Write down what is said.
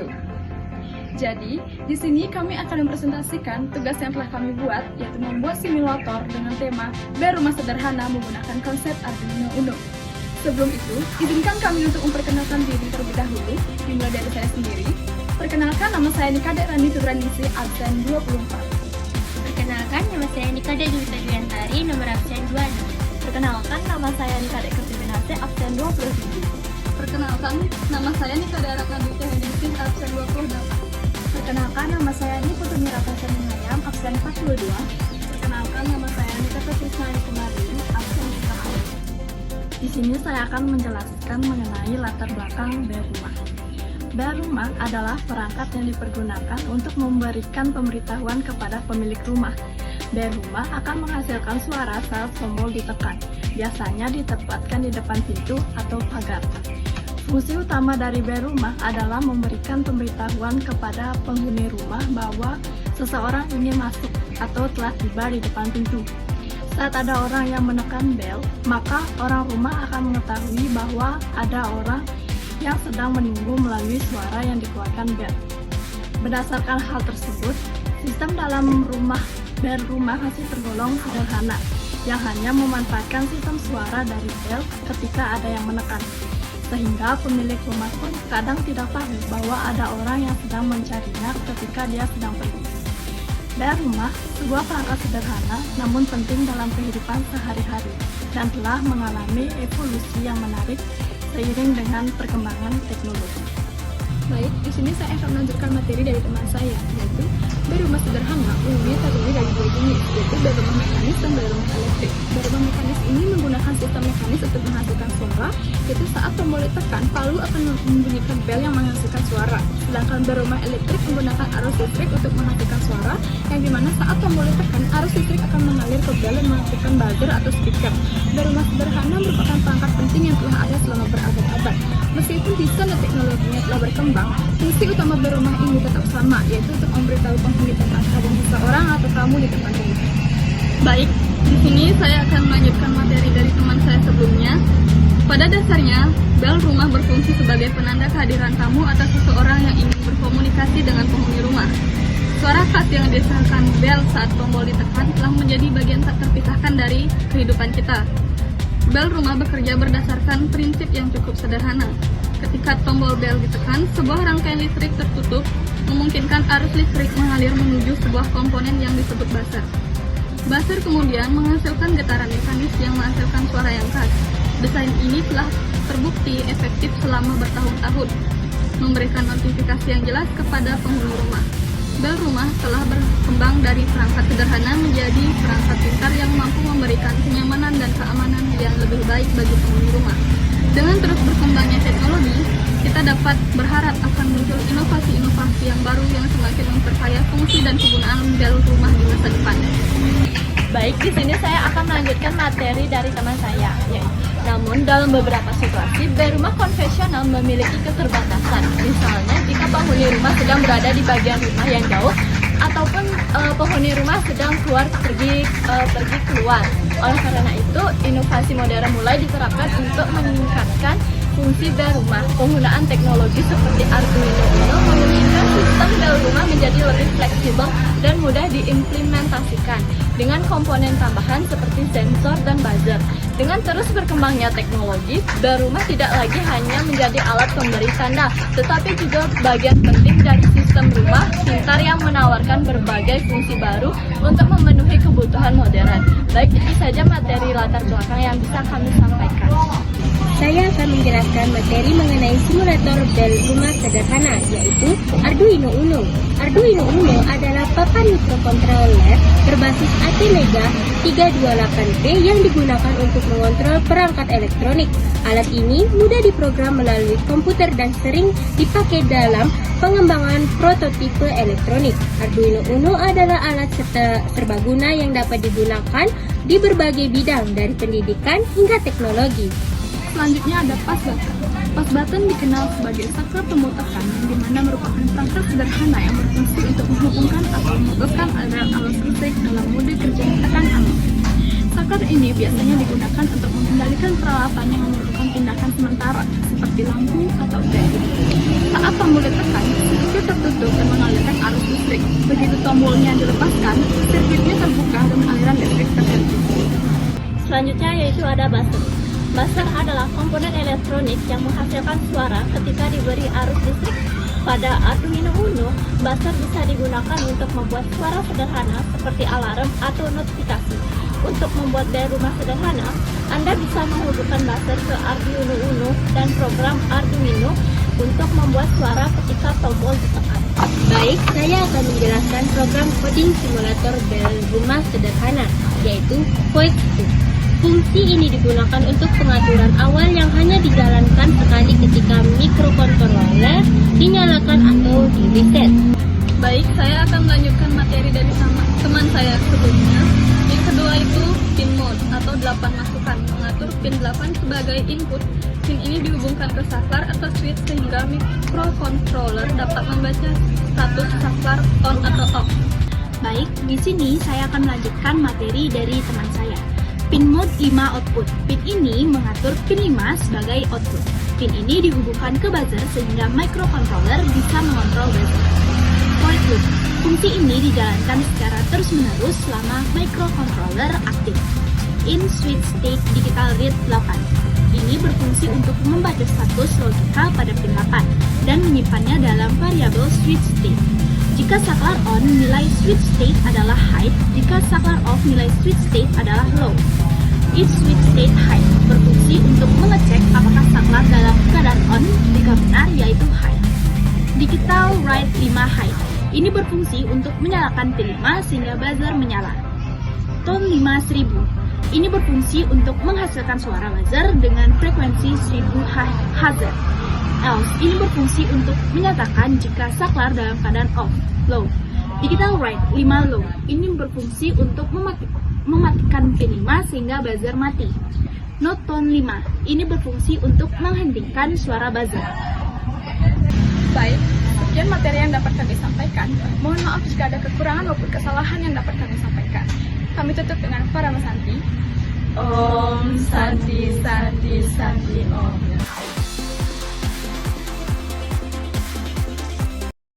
itu. Jadi, di sini kami akan mempresentasikan tugas yang telah kami buat, yaitu membuat simulator dengan tema bel rumah sederhana menggunakan konsep Arduino Uno. Sebelum itu, izinkan kami untuk memperkenalkan diri terlebih dahulu, dimulai dari saya sendiri. Perkenalkan, nama saya Nikade Rani Fibranisi, absen 24. Perkenalkan, nama saya Nikade Juwita Duyantari, nomor absen 26. Perkenalkan, nama saya Nikade Kertibinase, absen 27. Perkenalkan, nama saya Nikade Ratnaditya Henningsih, absen 28. Perkenalkan, nama saya Niputu Mirata Saningayam, absen 42. Perkenalkan, nama saya Nikata Krisnani Kumarin, absen 30. Di sini saya akan menjelaskan mengenai latar belakang bel rumah. Bel rumah adalah perangkat yang dipergunakan untuk memberikan pemberitahuan kepada pemilik rumah. Bel rumah akan menghasilkan suara saat tombol ditekan, biasanya ditempatkan di depan pintu atau pagar. Fungsi utama dari bel rumah adalah memberikan pemberitahuan kepada penghuni rumah bahwa seseorang ingin masuk atau telah tiba di depan pintu. Saat ada orang yang menekan bel, maka orang rumah akan mengetahui bahwa ada orang yang sedang menunggu melalui suara yang dikeluarkan bel. Berdasarkan hal tersebut, sistem dalam bel rumah masih tergolong sederhana, yang hanya memanfaatkan sistem suara dari bel ketika ada yang menekan. Sehingga pemilik rumah pun kadang tidak tahu bahwa ada orang yang sedang mencarinya ketika dia sedang pergi. Bel rumah sebuah perangkat sederhana namun penting dalam kehidupan sehari-hari dan telah mengalami evolusi yang menarik seiring dengan perkembangan teknologi. Baik, di sini saya akan melanjutkan materi dari teman saya, yaitu bel rumah sederhana umumnya terdiri dari dua jenis, yaitu bel rumah mekanis dan bel rumah elektrik. Bel rumah mekanis ini menggunakan sistem mekanis untuk menghasilkan suara, yaitu saat tombol ditekan, palu akan membunyikan bel yang menghasilkan suara. Sedangkan bel rumah elektrik menggunakan arus listrik untuk menghasilkan suara, yang dimana saat tombol ditekan, arus listrik akan mengalir ke bel dan menghasilkan buzzer atau speaker. Bel rumah sederhana merupakan perangkat penting yang telah ada selama berabad-abad. Meskipun desain dan teknologinya telah berkembang, fungsi utama bel rumah ini tetap sama, yaitu untuk memberitahu penghuni tentang kehadiran seseorang atau tamu di tempat rumah. Baik, di sini saya akan melanjutkan materi dari teman saya sebelumnya. Pada dasarnya, bel rumah berfungsi sebagai penanda kehadiran tamu atau seseorang yang ingin berkomunikasi dengan penghuni rumah. Suara khas yang dihasilkan bel saat tombol ditekan telah menjadi bagian tak terpisahkan dari kehidupan kita. Bel rumah bekerja berdasarkan prinsip yang cukup sederhana. Ketika tombol bel ditekan, sebuah rangkaian listrik tertutup memungkinkan arus listrik mengalir menuju sebuah komponen yang disebut buzzer. Buzzer kemudian menghasilkan getaran mekanis yang menghasilkan suara yang khas. Desain ini telah terbukti efektif selama bertahun-tahun, memberikan notifikasi yang jelas kepada penghuni rumah. Bel rumah telah berkembang dari perangkat sederhana menjadi perangkat pintar yang mampu memberikan kenyamanan dan keamanan yang lebih baik bagi penghuni rumah. Dengan terus berkembangnya teknologi, kita dapat berharap akan muncul inovasi-inovasi yang baru yang semakin memperkaya fungsi dan kegunaan bel rumah di masa depan. Baik, di sini saya akan melanjutkan materi dari teman saya. Namun, dalam beberapa situasi, bel rumah konvensional memiliki keterbatasan. Misalnya, jika penghuni rumah sedang berada di bagian rumah yang jauh, ataupun penghuni rumah sedang pergi keluar. Oleh karena itu, inovasi modern mulai diterapkan untuk meningkatkan fungsi bel rumah. Penggunaan teknologi seperti Arduino Uno memungkinkan sistem bel rumah menjadi lebih fleksibel dan mudah diimplementasikan dengan komponen tambahan seperti sensor dan buzzer. Dengan terus berkembangnya teknologi, bel rumah tidak lagi hanya menjadi alat pemberi tanda, tetapi juga bagian penting dari sistem rumah pintar yang menawarkan berbagai fungsi baru untuk memenuhi kebutuhan modern. Baik, itu saja materi latar belakang yang bisa kami sampaikan. Saya akan menjelaskan materi mengenai simulator bel rumah sederhana, yaitu Arduino Uno. Arduino Uno adalah papan mikrokontroler berbasis Atmega 328P yang digunakan untuk mengontrol perangkat elektronik. Alat ini mudah diprogram melalui komputer dan sering dipakai dalam pengembangan prototipe elektronik. Arduino Uno adalah alat serbaguna yang dapat digunakan di berbagai bidang dari pendidikan hingga teknologi. Selanjutnya ada pas button. Pas button dikenal sebagai saklar tombol tekan, yang dimana merupakan perangkat sederhana yang berfungsi untuk menghubungkan atau memutuskan aliran arus listrik dalam mode kerja tekan arus. Saklar ini biasanya digunakan untuk mengendalikan peralatan yang memerlukan tindakan sementara, seperti lampu atau bel. Saat tombol ditekan, tertutup dan mengalirkan arus listrik. Begitu tombolnya dilepaskan, sirkuitnya terbuka dan aliran listrik terhenti. Selanjutnya yaitu ada buzzer. Buzzer adalah komponen elektronik yang menghasilkan suara ketika diberi arus listrik. Pada Arduino Uno, buzzer bisa digunakan untuk membuat suara sederhana seperti alarm atau notifikasi. Untuk membuat bel rumah sederhana, Anda bisa menghubungkan buzzer ke Arduino Uno dan program Arduino untuk membuat suara ketika tombol ditekan. Baik, saya akan menjelaskan program coding simulator bel rumah sederhana, yaitu Voice2. Fungsi ini digunakan untuk pengaturan awal yang hanya dijalankan sekali ketika mikrokontroler dinyalakan atau di-reset. Baik, saya akan melanjutkan materi dari teman saya sebelumnya. Yang kedua itu pin mode atau 8 masukan, mengatur pin 8 sebagai input. Pin ini dihubungkan ke saklar atau switch sehingga mikrokontroler dapat membaca status saklar on atau off. Baik, di sini saya akan melanjutkan materi dari teman saya. Pin mode 5 output. Pin ini mengatur pin 5 sebagai output. Pin ini dihubungkan ke buzzer sehingga microcontroller bisa mengontrol buzzer. For loop. Fungsi ini dijalankan secara terus-menerus selama microcontroller aktif. In switch state digital read 8. Ini berfungsi untuk membaca status logika pada pin 8 dan menyimpannya dalam variabel switch state. Jika saklar on, nilai switch state adalah high. Jika saklar off, nilai switch state adalah low. If switch state high berfungsi untuk mengecek apakah saklar dalam keadaan on. Jika benar, yaitu high. Digital write 5 high. Ini berfungsi untuk menyalakan pin 5 sehingga buzzer menyala. Tone 5000. Ini berfungsi untuk menghasilkan suara buzzer dengan frekuensi 1000 Hz. Else, ini berfungsi untuk menyatakan jika saklar dalam keadaan off, low. Digital write 5 low. Ini berfungsi untuk mematikan pin 5 sehingga buzzer mati. Note tone 5. Ini berfungsi untuk menghentikan suara buzzer. Baik, sekian materi yang dapat kami sampaikan. Mohon maaf jika ada kekurangan maupun kesalahan yang dapat kami sampaikan. Kami tutup dengan Paramasanti. Om Santi Santi Santi Om.